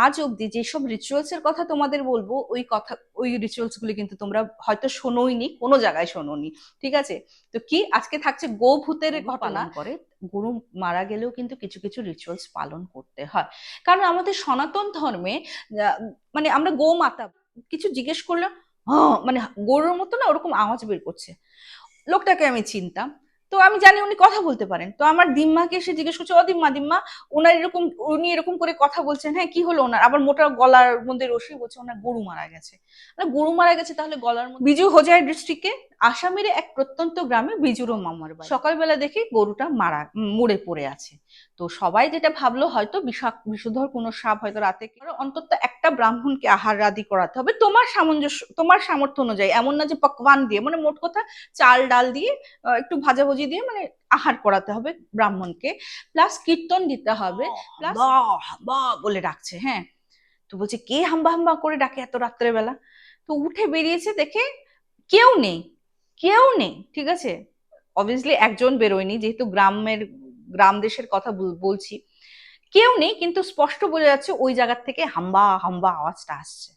আজ অব্দি যেসব রিচুয়ালস এর কথা তোমাদের বলবো, ওই রিচুয়ালস গুলি কিন্তু তোমরা হয়তো শোনোইনি, কোনো জায়গায় শোনোনি। ঠিক আছে? তো কি আজকে থাকছে গো ভূতের ঘটনা করে। গরু মারা গেলেও কিন্তু কিছু কিছু রিচুয়ালস পালন করতে হয়, কারণ আমাদের সনাতন ধর্মে মানে আমরা গো মাতা কিছু জিজ্ঞেস করলে মানে গরুর মতো না ওরকম আওয়াজ বের করছে। লোকটাকে আমি চিনতাম, তো আমি জানি উনি কথা বলতে পারেন। তো আমার দিম্মাকে এসে জিজ্ঞেস করছে, ও দিম্মা দিম্মা, ওনার এরকম, উনি এরকম করে কথা বলছেন, হ্যাঁ কি হলো ওনার? আবার মোটা গলার মধ্যে রসি বলছে ওনার গরু মারা গেছে। গরু মারা গেছে তাহলে গলার মধ্যে। বিজু হোজাই ডিস্ট্রিক্টে আসামের এক প্রত্যন্ত গ্রামে বিজুরও মামার বাড়ি। সকালবেলা দেখি গরুটা মরে পড়ে আছে। তো সবাই যেটা ভাবলো হয়তো বিষধর কোনো সাপ হয়তো রাতে, অন্তত একটা ব্রাহ্মণকে আহার আদি করাতে হবে তোমার সামঞ্জস্য, তোমার সামর্থ্য অনুযায়ী। এমন না যে পকওয়ান দিয়ে, মানে মোট কথা চাল ডাল দিয়ে একটু ভাজাভুজি দিয়ে মানে আহার করাতে হবে ব্রাহ্মণকে, প্লাস কীর্তন দিতে হবে, প্লাস বাহ বাহ বলে ডাকছে। হ্যাঁ, তো বলছে কে হাম্বা হাম্বা করে ডাকে এত রাত্রে বেলা? তো উঠে বেরিয়েছে, দেখে কেউ নেই, কেউ নেই। ঠিক আছে, অবভিয়াসলি একজন বেরোয়নি, যেহেতু গ্রাম দেশের কথা বলছি। কেউ নেই, কিন্তু স্পষ্ট বোঝা যাচ্ছে ওই জায়গা থেকে হাম্বা হাম্বা আওয়াজটা আসছে।